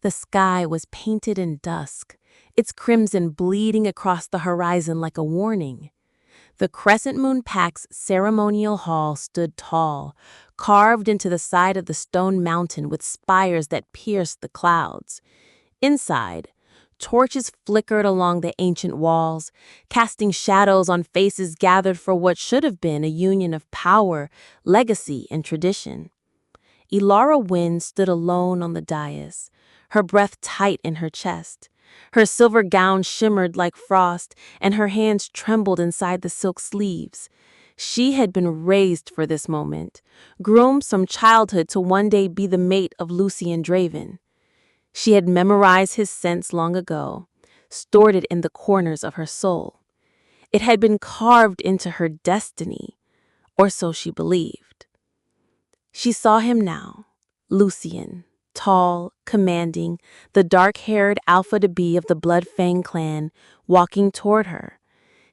The sky was painted in dusk, its crimson bleeding across the horizon like a warning. The crescent moon pack's ceremonial hall stood tall, carved into the side of the stone mountain with spires that pierced the clouds. Inside, torches flickered along the ancient walls, casting shadows on faces gathered for what should have been a union of power, legacy, and tradition. Elara Wynn stood alone on the dais, her breath tight in her chest. Her silver gown shimmered like frost, and her hands trembled inside the silk sleeves. She had been raised for this moment, groomed from childhood to one day be the mate of Lucien Draven. She had memorized his sense long ago, stored it in the corners of her soul. It had been carved into her destiny, or so she believed. She saw him now, Lucien, tall, commanding, the dark-haired alpha-to-be of the Bloodfang clan, walking toward her.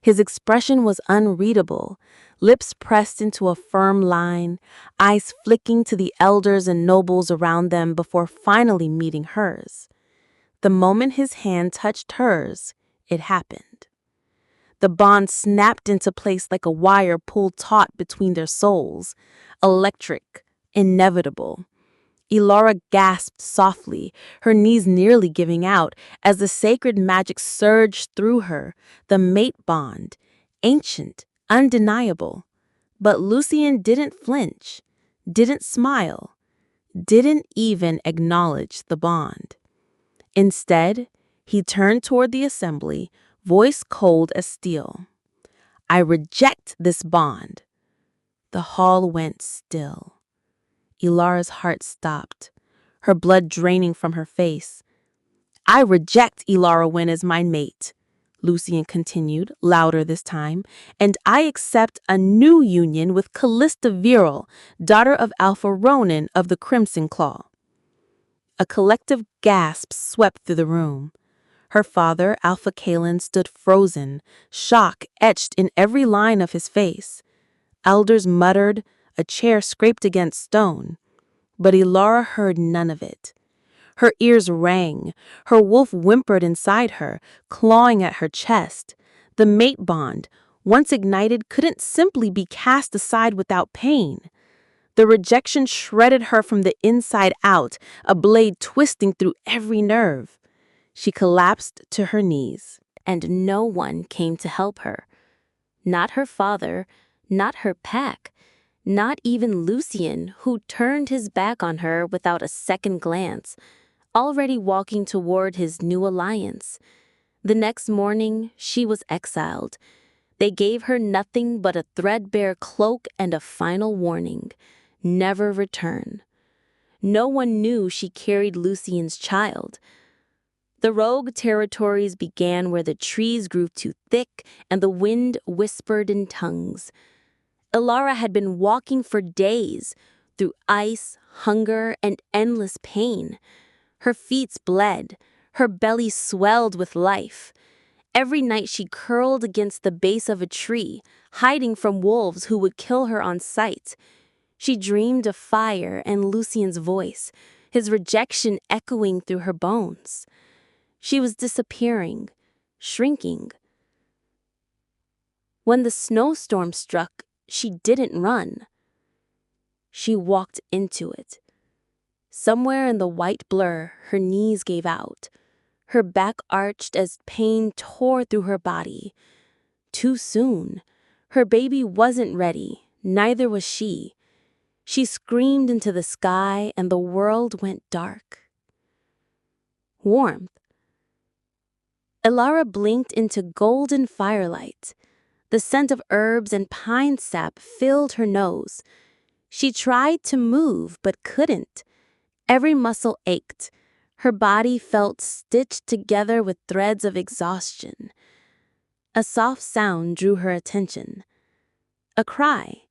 His expression was unreadable, lips pressed into a firm line, eyes flicking to the elders and nobles around them before finally meeting hers. The moment his hand touched hers, it happened. The bond snapped into place like a wire pulled taut between their souls, electric, inevitable. Elara gasped softly, her knees nearly giving out, as the sacred magic surged through her, the mate bond, ancient, undeniable. But Lucien didn't flinch, didn't smile, didn't even acknowledge the bond. Instead, he turned toward the assembly, voice cold as steel. "I reject this bond." The hall went still. Elara's heart stopped, her blood draining from her face. "I reject Elara Wynn as my mate," Lucien continued, louder this time, "and I accept a new union with Callista Viral, daughter of Alpha Ronan of the Crimson Claw." A collective gasp swept through the room. Her father, Alpha Kael, stood frozen, shock etched in every line of his face. Elders muttered, a chair scraped against stone. But Elara heard none of it. Her ears rang. Her wolf whimpered inside her, clawing at her chest. The mate bond, once ignited, couldn't simply be cast aside without pain. The rejection shredded her from the inside out, a blade twisting through every nerve. She collapsed to her knees, and no one came to help her. Not her father, not her pack, not even Lucien, who turned his back on her without a second glance, already walking toward his new alliance. The next morning, she was exiled. They gave her nothing but a threadbare cloak and a final warning: never return. No one knew she carried Lucien's child. The rogue territories began where the trees grew too thick and the wind whispered in tongues. Elara had been walking for days, through ice, hunger, and endless pain. Her feet bled, her belly swelled with life. Every night she curled against the base of a tree, hiding from wolves who would kill her on sight. She dreamed of fire and Lucien's voice, his rejection echoing through her bones. She was disappearing, shrinking. When the snowstorm struck, she didn't run. She walked into it. Somewhere in the white blur, her knees gave out. Her back arched as pain tore through her body. Too soon. Her baby wasn't ready, neither was she. She screamed into the sky and the world went dark. Warmth. Elara blinked into golden firelight. The scent of herbs and pine sap filled her nose. She tried to move but couldn't. Every muscle ached. Her body felt stitched together with threads of exhaustion. A soft sound drew her attention. A cry.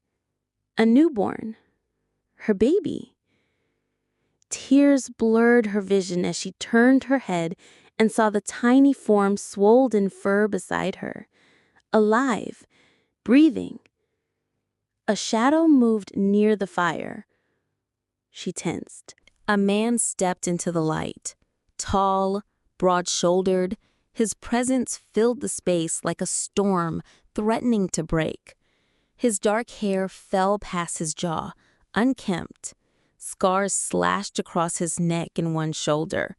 A newborn. Her baby. Tears blurred her vision as she turned her head and saw the tiny form swollen in fur beside her. Alive, breathing. A shadow moved near the fire. She tensed. A man stepped into the light, Tall, broad-shouldered, his presence filled the space like a storm threatening to break. His dark hair fell past his jaw, unkempt. Scars slashed across his neck and one shoulder.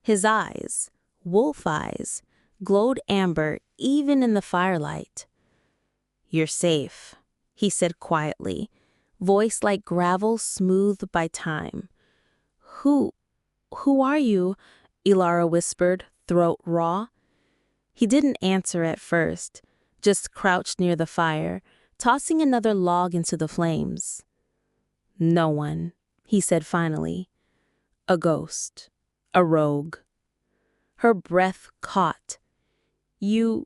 His eyes, wolf eyes, glowed amber even in the firelight. "You're safe," he said quietly, voice like gravel smoothed by time. Who are you?" Elara whispered, throat raw. He didn't answer at first, just crouched near the fire, tossing another log into the flames. "No one," he said finally. "A ghost. A rogue." Her breath caught. "You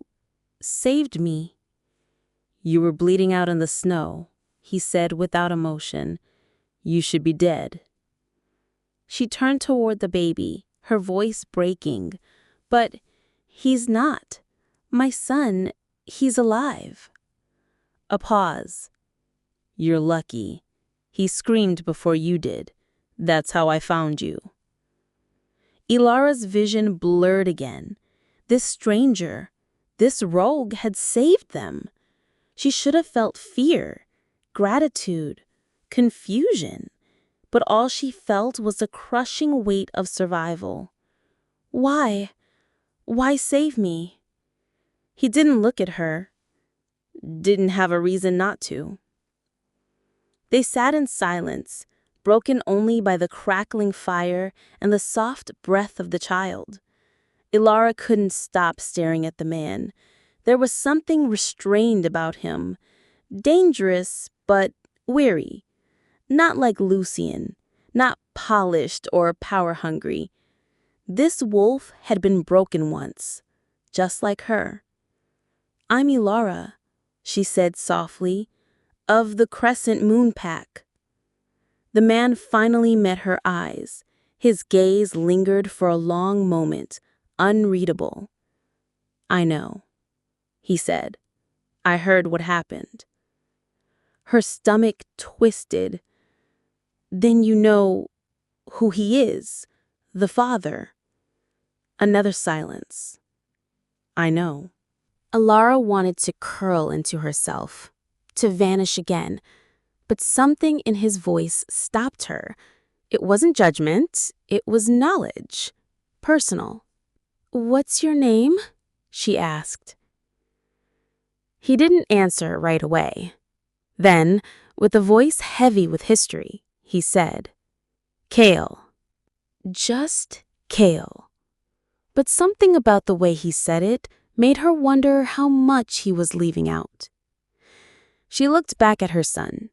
saved me." "You were bleeding out in the snow," he said without emotion. "You should be dead." She turned toward the baby, her voice breaking. "But he's not. My son, he's alive." A pause. "You're lucky. He screamed before you did. That's how I found you." Elara's vision blurred again. This stranger, this rogue had saved them. She should have felt fear, gratitude, confusion. But all she felt was the crushing weight of survival. Why? Why save me?" He didn't look at her. Didn't have a reason not to. They sat in silence, broken only by the crackling fire and the soft breath of the child. Elara couldn't stop staring at the man. There was something restrained about him. Dangerous, but weary. Not like Lucien, not polished or power-hungry. This wolf had been broken once, just like her. "I'm Elara," she said softly, "of the Crescent Moon Pack." The man finally met her eyes. His gaze lingered for a long moment, unreadable. "I know," he said. "I heard what happened." Her stomach twisted. "Then you know who he is, the father." Another silence. "I know." Elara wanted to curl into herself, to vanish again, but something in his voice stopped her. It wasn't judgment, it was knowledge, personal. "What's your name?" she asked. He didn't answer right away. Then, with a voice heavy with history, he said, "Kael." Just Kael. But something about the way he said it made her wonder how much he was leaving out. She looked back at her son.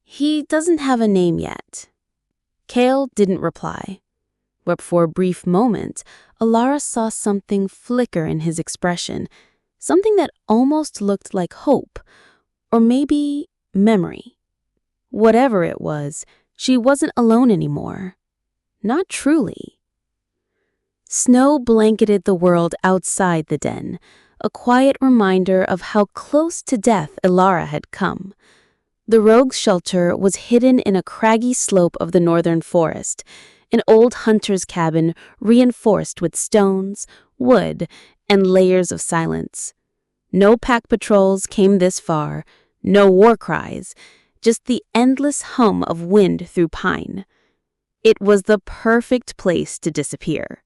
"He doesn't have a name yet." Kael didn't reply. But for a brief moment, Elara saw something flicker in his expression, something that almost looked like hope, or maybe memory. Whatever it was, she wasn't alone anymore. Not truly. Snow blanketed the world outside the den, a quiet reminder of how close to death Elara had come. The rogue's shelter was hidden in a craggy slope of the northern forest, an old hunter's cabin reinforced with stones, wood, and layers of silence. No pack patrols came this far, no war cries, just the endless hum of wind through pine. It was the perfect place to disappear.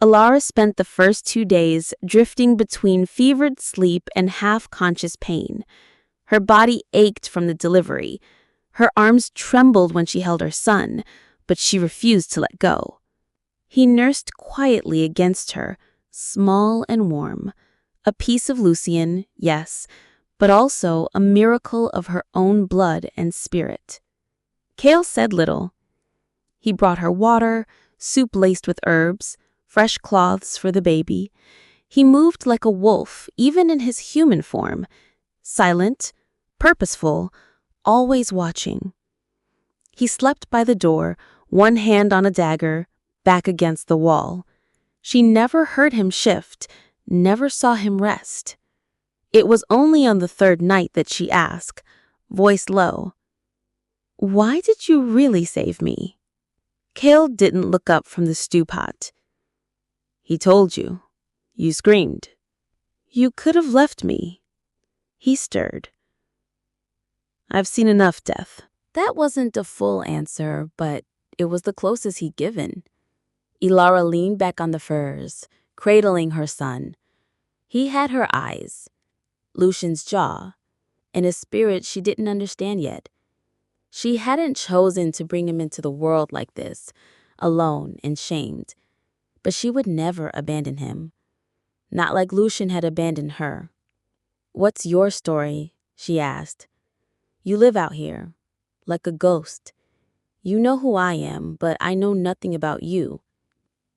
Elara spent the first 2 days drifting between fevered sleep and half-conscious pain. Her body ached from the delivery. Her arms trembled when she held her son, but she refused to let go. He nursed quietly against her, small and warm. A piece of Lucien, yes, but also a miracle of her own blood and spirit. Kael said little. He brought her water, soup laced with herbs, fresh cloths for the baby. He moved like a wolf, even in his human form, silent, purposeful, always watching. He slept by the door, one hand on a dagger, back against the wall. She never heard him shift, never saw him rest. It was only on the 3rd night that she asked, voice low, "Why did you really save me?" Kael didn't look up from the stew pot. He told you. You screamed. You could have left me. He stirred. I've seen enough death. That wasn't a full answer, but it was the closest he'd given. Elara leaned back on the furs, cradling her son. He had her eyes, Lucien's jaw, and a spirit she didn't understand yet. She hadn't chosen to bring him into the world like this, alone and shamed. But she would never abandon him. Not like Lucien had abandoned her. What's your story? She asked. You live out here, like a ghost. You know who I am, but I know nothing about you.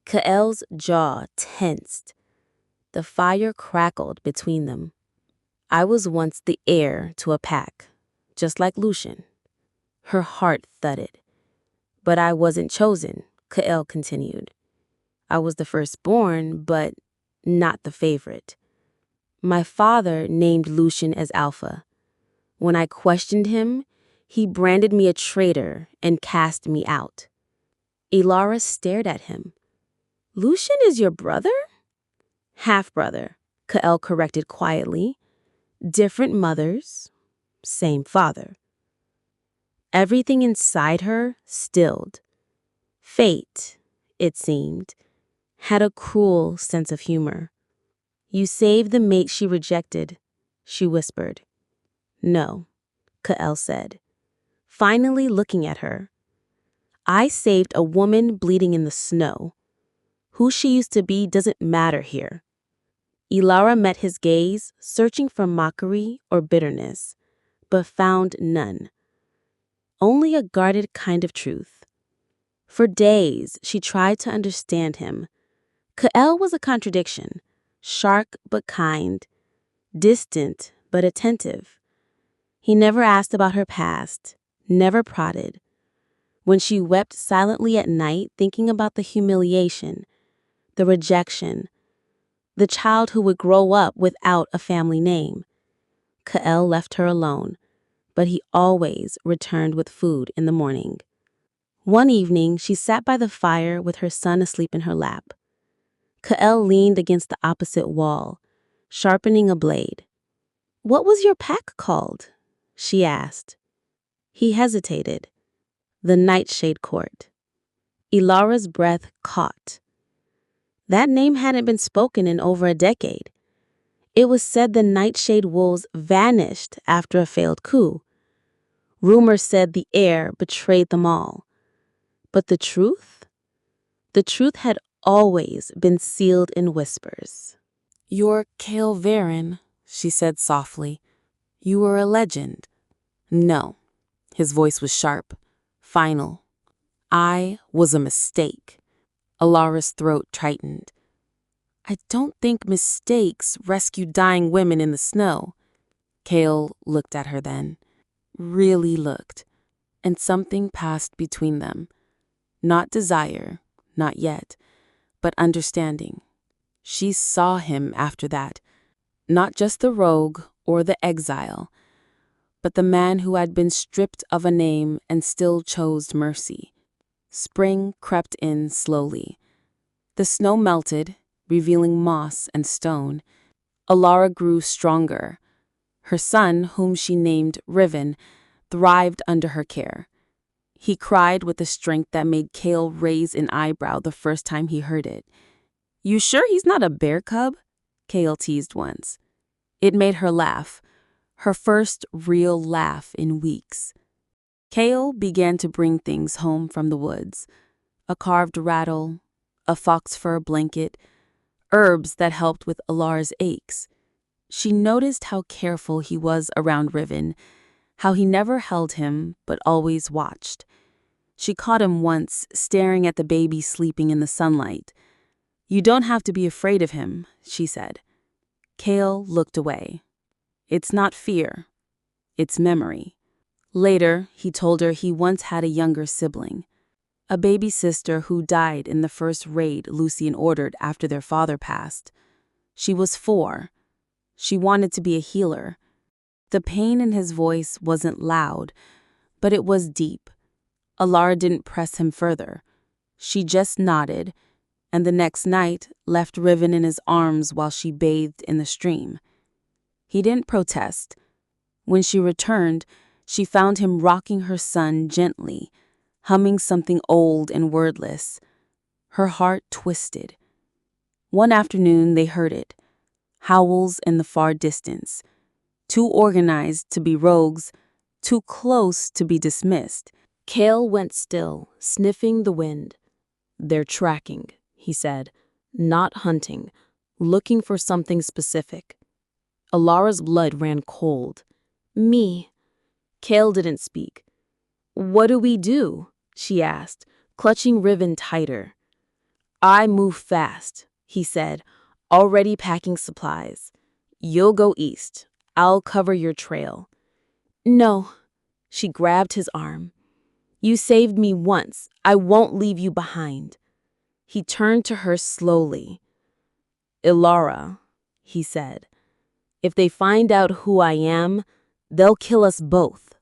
Kael's jaw tensed. The fire crackled between them. I was once the heir to a pack, just like Lucien. Her heart thudded. But I wasn't chosen, Kael continued. I was the firstborn, but not the favorite. My father named Lucien as Alpha. When I questioned him, he branded me a traitor and cast me out. Elara stared at him. Lucien is your brother? Half-brother, Kael corrected quietly. Different mothers, same father. Everything inside her stilled. Fate, it seemed, had a cruel sense of humor. You saved the mate she rejected, she whispered. No, Kael said, finally looking at her. I saved a woman bleeding in the snow. Who she used to be doesn't matter here. Elara met his gaze, searching for mockery or bitterness, but found none. Only a guarded kind of truth. For days, she tried to understand him. Kael was a contradiction, sharp but kind, distant but attentive. He never asked about her past, never prodded. When she wept silently at night, thinking about the humiliation, the rejection, the child who would grow up without a family name, Kael left her alone, but he always returned with food in the morning. One evening, she sat by the fire with her son asleep in her lap. Kael leaned against the opposite wall, sharpening a blade. What was your pack called? She asked. He hesitated. The Nightshade Court. Elara's breath caught. That name hadn't been spoken in over a decade. It was said the Nightshade wolves vanished after a failed coup. Rumors said the heir betrayed them all. But the truth? The truth had always been sealed in whispers. You're Kael Varen, she said softly. You were a legend. No. His voice was sharp, final. I was a mistake. Elara's throat tightened. I don't think mistakes rescue dying women in the snow. Kael looked at her then. Really looked. And something passed between them. Not desire, not yet, but understanding. She saw him after that. Not just the rogue or the exile, but the man who had been stripped of a name and still chose mercy. Spring crept in slowly. The snow melted, revealing moss and stone. Elara grew stronger. Her son, whom she named Riven, thrived under her care. He cried with a strength that made Kael raise an eyebrow the first time he heard it. You sure he's not a bear cub? Kael teased once. It made her laugh, her first real laugh in weeks. Kael began to bring things home from the woods. A carved rattle, a fox fur blanket, herbs that helped with Elara's aches. She noticed how careful he was around Riven, how he never held him but always watched. She caught him once staring at the baby sleeping in the sunlight. You don't have to be afraid of him, she said. Kael looked away. It's not fear. It's memory. Later, he told her he once had a younger sibling, a baby sister who died in the first raid Lucien ordered after their father passed. She was 4. She wanted to be a healer. The pain in his voice wasn't loud, but it was deep. Elara didn't press him further. She just nodded, and the next night left Riven in his arms while she bathed in the stream. He didn't protest. When she returned, she found him rocking her son gently, humming something old and wordless. Her heart twisted. One afternoon they heard it, howls in the far distance, too organized to be rogues, too close to be dismissed. Kael went still, sniffing the wind. "They're tracking," he said, "not hunting, looking for something specific." Elara's blood ran cold. "Me." Kael didn't speak. "What do we do?" she asked, clutching Riven tighter. "I move fast," he said, already packing supplies. "You'll go east. I'll cover your trail." "No." She grabbed his arm. "You saved me once. I won't leave you behind." He turned to her slowly. "Elara," he said, "if they find out who I am, they'll kill us both."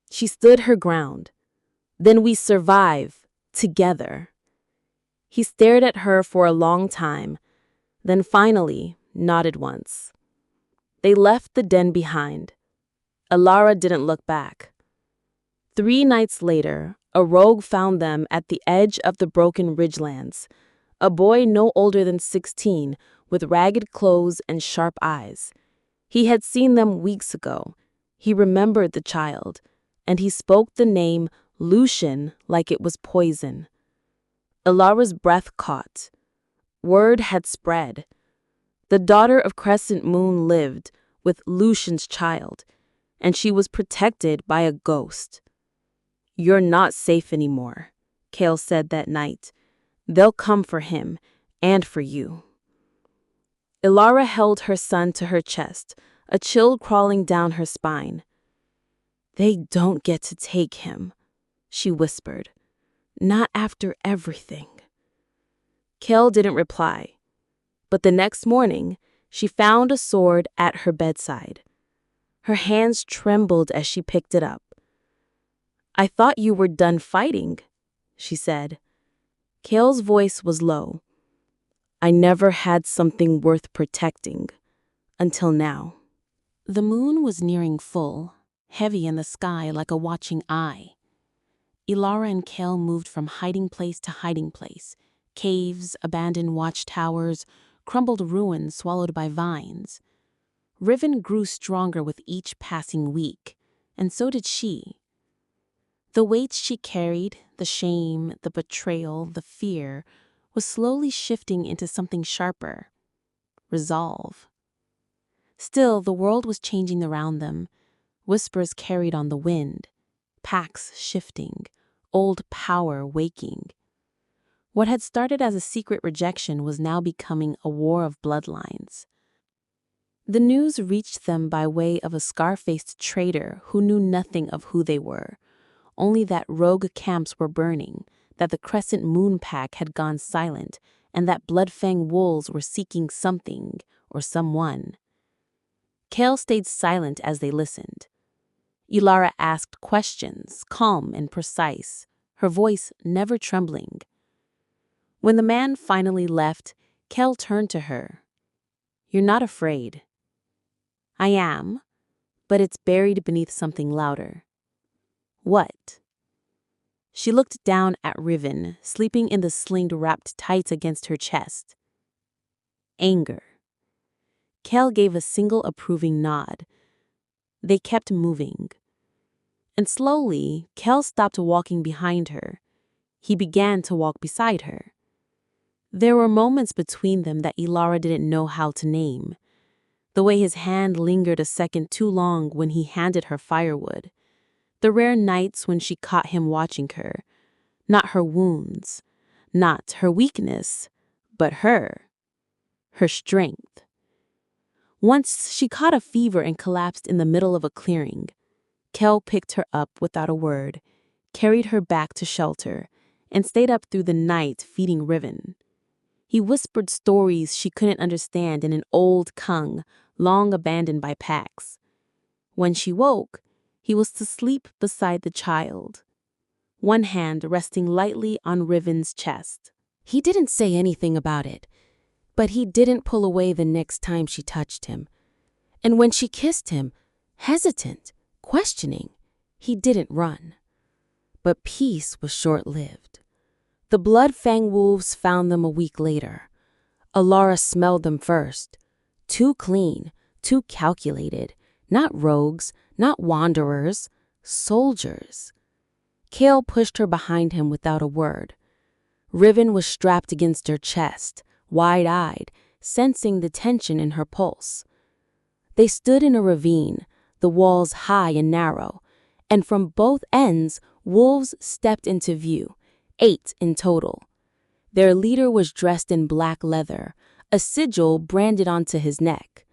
She stood her ground. "Then we survive, together." He stared at her for a long time, then finally nodded once. They left the den behind. Elara didn't look back. 3 nights later, a rogue found them at the edge of the broken ridgelands, a boy no older than 16, with ragged clothes and sharp eyes. He had seen them weeks ago. He remembered the child, and he spoke the name Lucien like it was poison. Elara's breath caught. Word had spread. The daughter of Crescent Moon lived with Lucien's child, and she was protected by a ghost. "You're not safe anymore," Kael said that night. "They'll come for him and for you." Elara held her son to her chest, a chill crawling down her spine. "They don't get to take him," she whispered. "Not after everything." Kael didn't reply, but the next morning she found a sword at her bedside. Her hands trembled as she picked it up. "I thought you were done fighting," she said. Kael's voice was low. "I never had something worth protecting, until now." The moon was nearing full, heavy in the sky like a watching eye. Elara and Kael moved from hiding place to hiding place, caves, abandoned watchtowers, crumbled ruins swallowed by vines. Riven grew stronger with each passing week, and so did she. The weight she carried, the shame, the betrayal, the fear, was slowly shifting into something sharper. Resolve. Still, the world was changing around them. Whispers carried on the wind, packs shifting, old power waking. What had started as a secret rejection was now becoming a war of bloodlines. The news reached them by way of a scar-faced traitor who knew nothing of who they were, only that rogue camps were burning, that the Crescent Moon Pack had gone silent, and that Bloodfang wolves were seeking something or someone. Kael stayed silent as they listened. Elara asked questions, calm and precise, her voice never trembling. When the man finally left, Kael turned to her. "You're not afraid." "I am, but it's buried beneath something louder." "What?" She looked down at Riven, sleeping in the sling wrapped tight against her chest. "Anger." Kael gave a single approving nod. They kept moving. And slowly, Kael stopped walking behind her. He began to walk beside her. There were moments between them that Elara didn't know how to name. The way his hand lingered a second too long when he handed her firewood. The rare nights when she caught him watching her. Not her wounds, not her weakness, but her strength. Once she caught a fever and collapsed in the middle of a clearing. Kael picked her up without a word, carried her back to shelter, and stayed up through the night feeding Riven. He whispered stories she couldn't understand in an old Kung, long abandoned by packs. When she woke, he was asleep beside the child. one hand resting lightly on Riven's chest. He didn't say anything about it, but he didn't pull away the next time she touched him. And when she kissed him, hesitant, questioning, he didn't run. But peace was short-lived. The blood-fang wolves found them a week later. Elara smelled them first. Too clean, too calculated. Not rogues, not wanderers, soldiers. Kael pushed her behind him without a word. Riven was strapped against her chest, wide-eyed, sensing the tension in her pulse. They stood in a ravine, the walls high and narrow, and from both ends, wolves stepped into view, 8 in total. Their leader was dressed in black leather, a sigil branded onto his neck.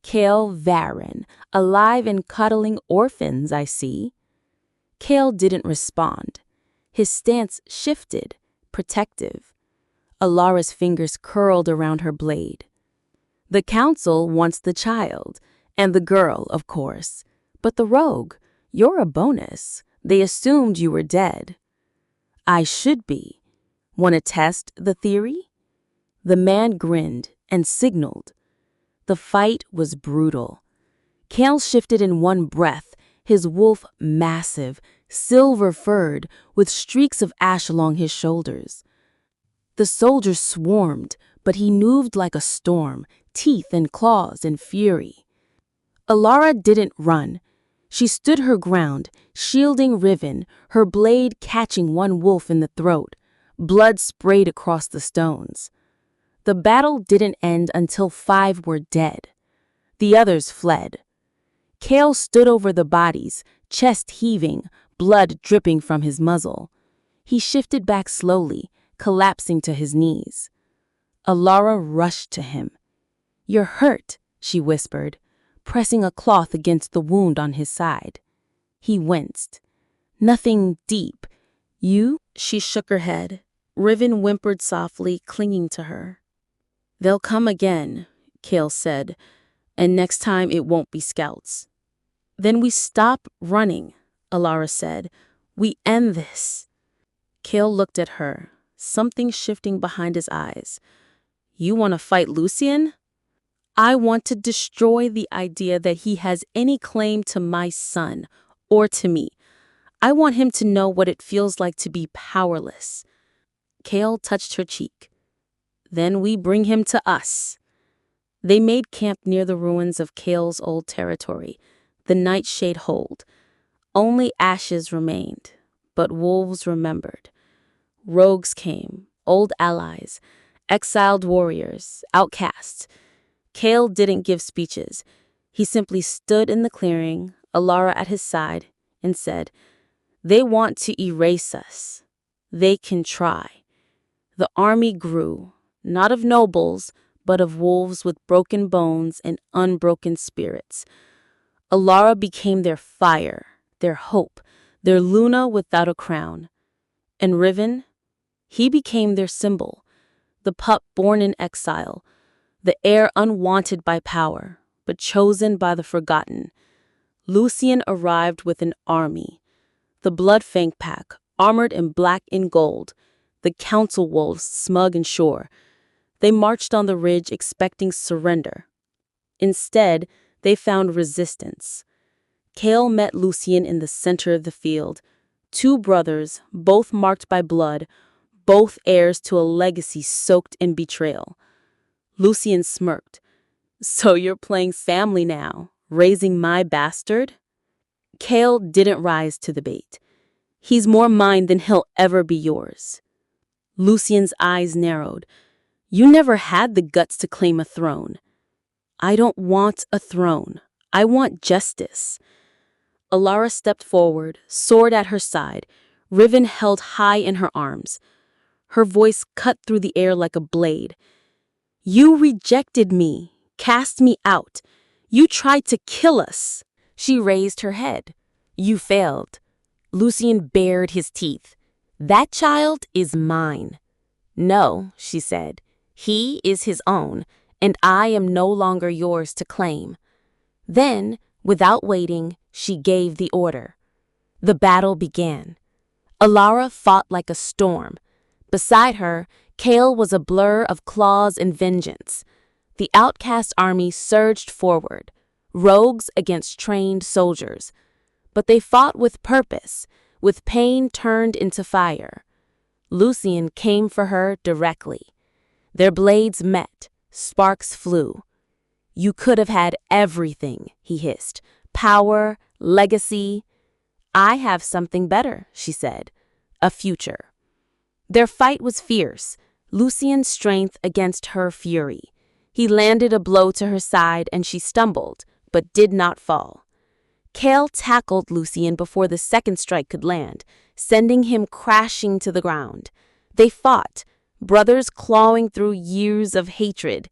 Kael Varen, alive and cuddling orphans, I see. Kael didn't respond. His stance shifted, protective. Alara's fingers curled around her blade. The council wants the child, and the girl, of course. But the rogue, you're a bonus. They assumed you were dead. I should be. Want to test the theory? The man grinned and signaled. The fight was brutal. Kael shifted in one breath, his wolf massive, silver-furred, with streaks of ash along his shoulders. The soldiers swarmed, but he moved like a storm, teeth and claws in fury. Elara didn't run. She stood her ground, shielding Riven, her blade catching one wolf in the throat. Blood sprayed across the stones. The battle didn't end until 5 were dead. The others fled. Kael stood over the bodies, chest heaving, blood dripping from his muzzle. He shifted back slowly, collapsing to his knees. Elara rushed to him. "You're hurt," she whispered, pressing a cloth against the wound on his side. He winced. "Nothing deep. You?" She shook her head. Riven whimpered softly, clinging to her. "They'll come again," Kael said, "and next time it won't be scouts." "Then we stop running," Elara said. "We end this." Kael looked at her, something shifting behind his eyes. "You want to fight Lucien?" "I want to destroy the idea that he has any claim to my son, or to me. I want him to know what it feels like to be powerless." Kael touched her cheek. "Then we bring him to us." They made camp near the ruins of Kael's old territory, the Nightshade hold. Only ashes remained, but wolves remembered. Rogues came, old allies, exiled warriors, outcasts. Kael didn't give speeches. He simply stood in the clearing, Elara at his side, and said, "They want to erase us. They can try." The army grew, not of nobles, but of wolves with broken bones and unbroken spirits. Elara became their fire, their hope, their Luna without a crown. And Riven, he became their symbol, the pup born in exile, the heir unwanted by power, but chosen by the forgotten. Lucien arrived with an army, the Bloodfang pack, armored in black and gold, the council wolves smug and sure. They marched on the ridge expecting surrender. Instead, they found resistance. Kael met Lucien in the center of the field. 2 brothers, both marked by blood, both heirs to a legacy soaked in betrayal. Lucien smirked. "So you're playing family now, raising my bastard?" Kael didn't rise to the bait. "He's more mine than he'll ever be yours." Lucien's eyes narrowed. "You never had the guts to claim a throne." "I don't want a throne. I want justice." Elara stepped forward, sword at her side, Riven held high in her arms. Her voice cut through the air like a blade. "You rejected me, cast me out. You tried to kill us." She raised her head. "You failed." Lucien bared his teeth. "That child is mine." "No," she said. "He is his own, and I am no longer yours to claim." Then, without waiting, she gave the order. The battle began. Elara fought like a storm. Beside her, Kael was a blur of claws and vengeance. The outcast army surged forward, rogues against trained soldiers. But they fought with purpose, with pain turned into fire. Lucien came for her directly. Their blades met, sparks flew. "You could have had everything," he hissed. "Power, legacy." "I have something better," she said. "A future." Their fight was fierce, Lucien's strength against her fury. He landed a blow to her side and she stumbled, but did not fall. Kael tackled Lucien before the second strike could land, sending him crashing to the ground. They fought, brothers clawing through years of hatred.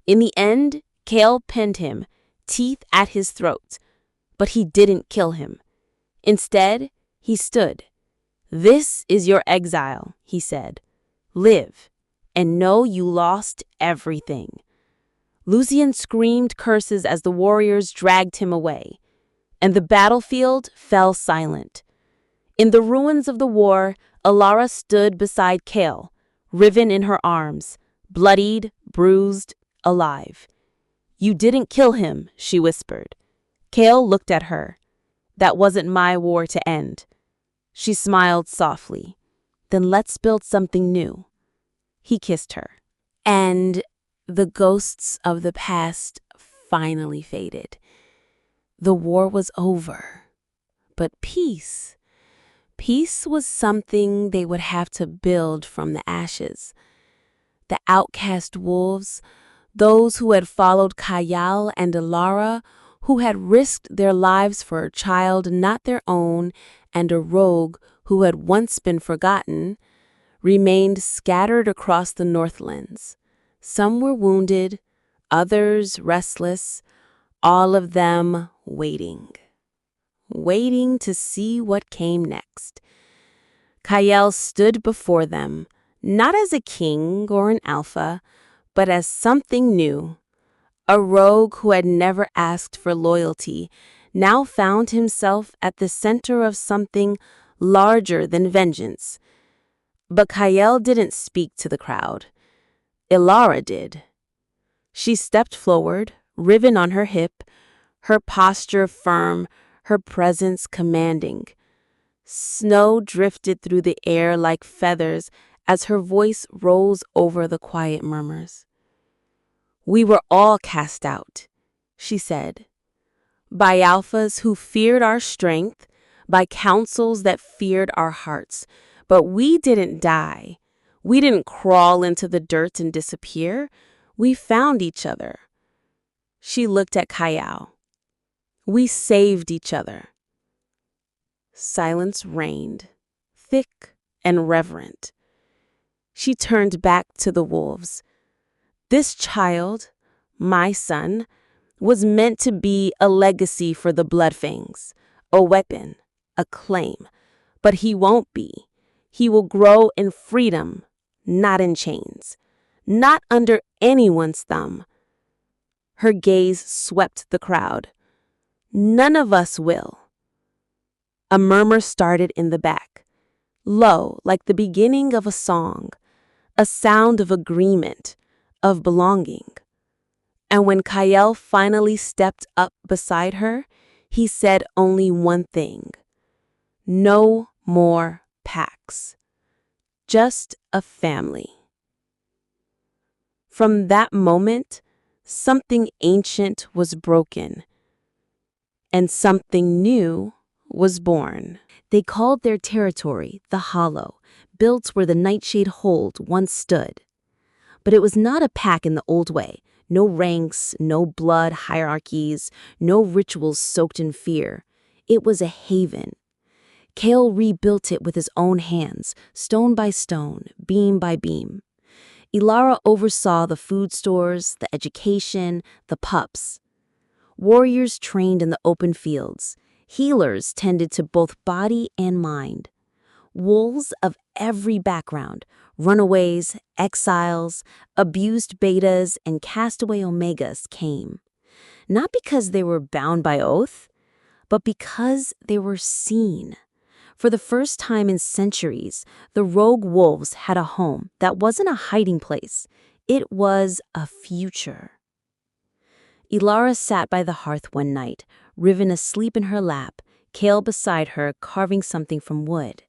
In the end, Kael pinned him, teeth at his throat. But he didn't kill him. Instead, he stood. "This is your exile," he said. "Live, and know you lost everything." Lucien screamed curses as the warriors dragged him away, and the battlefield fell silent. In the ruins of the war, Elara stood beside Kael, riven in her arms, bloodied, bruised, alive. "You didn't kill him," she whispered. Kael looked at her. "That wasn't my war to end." She smiled softly. "Then let's build something new." He kissed her. And the ghosts of the past finally faded. The war was over. But peace was something they would have to build from the ashes. The outcast wolves, those who had followed Kael and Elara, who had risked their lives for a child not their own and a rogue who had once been forgotten, remained scattered across the Northlands. Some were wounded, others restless, all of them waiting to see what came next. Kael stood before them, not as a king or an alpha, but as something new. A rogue who had never asked for loyalty now found himself at the center of something larger than vengeance. But Kael didn't speak to the crowd. Elara did. She stepped forward, ribbon on her hip, her posture firm, her presence commanding. Snow drifted through the air like feathers as her voice rose over the quiet murmurs. "We were all cast out," she said, "by alphas who feared our strength, by councils that feared our hearts. But we didn't die. We didn't crawl into the dirt and disappear. We found each other." She looked at Kael. "We saved each other." Silence reigned, thick and reverent. She turned back to the wolves. "This child, my son, was meant to be a legacy for the Bloodfangs, a weapon, a claim. But he won't be. He will grow in freedom, not in chains, not under anyone's thumb." Her gaze swept the crowd. "None of us will." A murmur started in the back, low, like the beginning of a song, a sound of agreement, of belonging. And when Kael finally stepped up beside her, he said only one thing: "No more packs. Just a family." From that moment, something ancient was broken, and something new was born. They called their territory the Hollow, built where the Nightshade hold once stood. But it was not a pack in the old way. No ranks, no blood hierarchies, no rituals soaked in fear. It was a haven. Kael rebuilt it with his own hands, stone by stone, beam by beam. Elara oversaw the food stores, the education, the pups. Warriors trained in the open fields. Healers tended to both body and mind. Wolves of every background, runaways, exiles, abused betas, and castaway omegas came. Not because they were bound by oath, but because they were seen. For the first time in centuries, the rogue wolves had a home that wasn't a hiding place. It was a future. Elara sat by the hearth one night, Riven asleep in her lap, Kael beside her carving something from wood.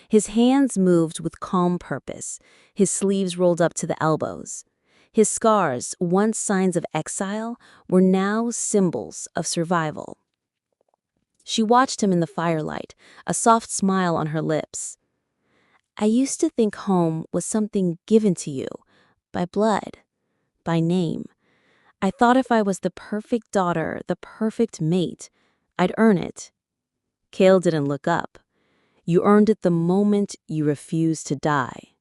His hands moved with calm purpose, his sleeves rolled up to the elbows. His scars, once signs of exile, were now symbols of survival. She watched him in the firelight, a soft smile on her lips. I used to think home was something given to you, by blood, by name. I thought if I was the perfect daughter, the perfect mate, I'd earn it. Kael didn't look up. You earned it the moment you refused to die.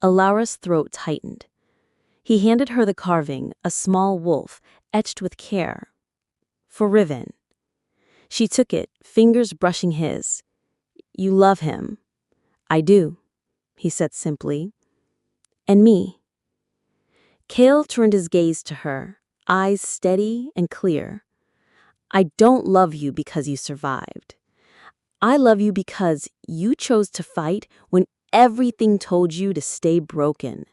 Elara's throat tightened. He handed her the carving, a small wolf, etched with care. For Riven. She took it, fingers brushing his. You love him. I do, he said simply. And me. Kael turned his gaze to her, eyes steady and clear. I don't love you because you survived. I love you because you chose to fight when everything told you to stay broken.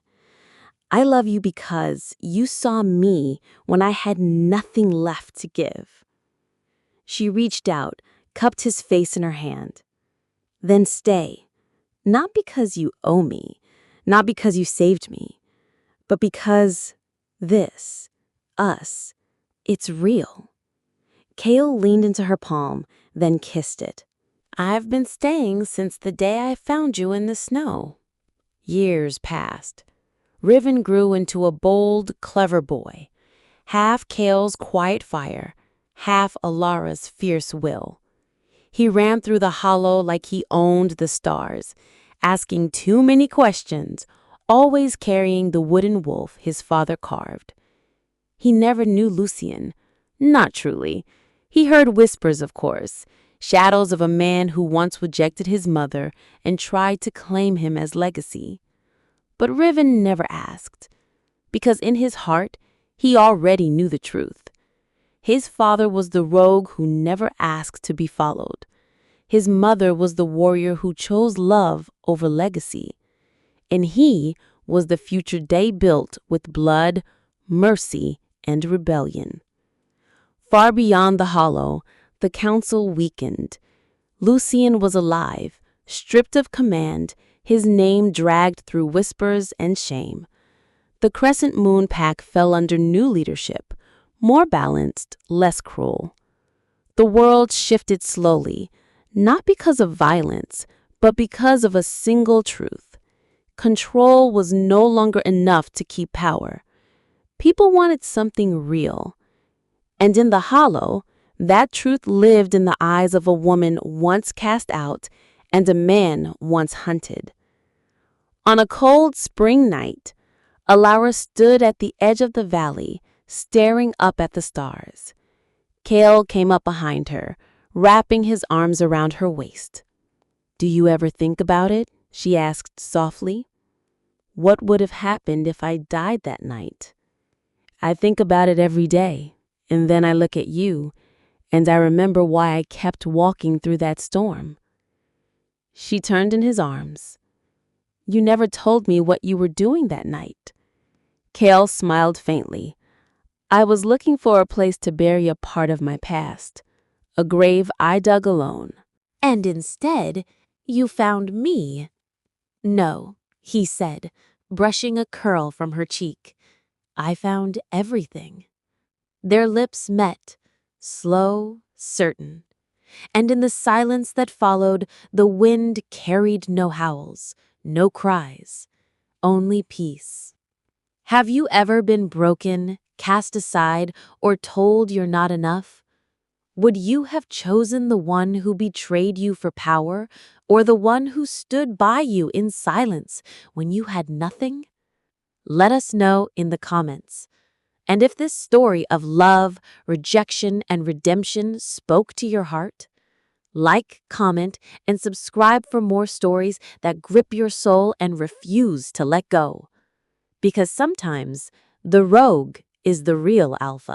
I love you because you saw me when I had nothing left to give. She reached out, cupped his face in her hand. Then stay. Not because you owe me, not because you saved me, but because this, us, it's real. Kael leaned into her palm, then kissed it. I've been staying since the day I found you in the snow. Years passed. Riven grew into a bold, clever boy, half Kael's quiet fire, half Elara's fierce will. He ran through the hollow like he owned the stars, asking too many questions, always carrying the wooden wolf his father carved. He never knew Lucien. Not truly. He heard whispers, of course, shadows of a man who once rejected his mother and tried to claim him as legacy. But Riven never asked, because in his heart, he already knew the truth. His father was the rogue who never asked to be followed. His mother was the warrior who chose love over legacy. And he was the future they built with blood, mercy, and rebellion. Far beyond the hollow, the council weakened. Lucien was alive, stripped of command, his name dragged through whispers and shame. The Crescent Moon Pack fell under new leadership, more balanced, less cruel. The world shifted slowly, not because of violence, but because of a single truth. Control was no longer enough to keep power. People wanted something real. And in the hollow, that truth lived in the eyes of a woman once cast out and a man once hunted. On a cold spring night, Elara stood at the edge of the valley, staring up at the stars. Kael came up behind her, wrapping his arms around her waist. Do you ever think about it? She asked softly. What would have happened if I died that night? I think about it every day, and then I look at you, and I remember why I kept walking through that storm. She turned in his arms. You never told me what you were doing that night. Kael smiled faintly. I was looking for a place to bury a part of my past, a grave I dug alone. And instead, you found me. No, he said, brushing a curl from her cheek. I found everything. Their lips met, slow, certain. And in the silence that followed, the wind carried no howls, no cries, only peace. Have you ever been broken, cast aside, or told you're not enough? Would you have chosen the one who betrayed you for power, or the one who stood by you in silence when you had nothing? Let us know in the comments. And if this story of love, rejection, and redemption spoke to your heart, like, comment, and subscribe for more stories that grip your soul and refuse to let go. Because sometimes the rogue is the real alpha.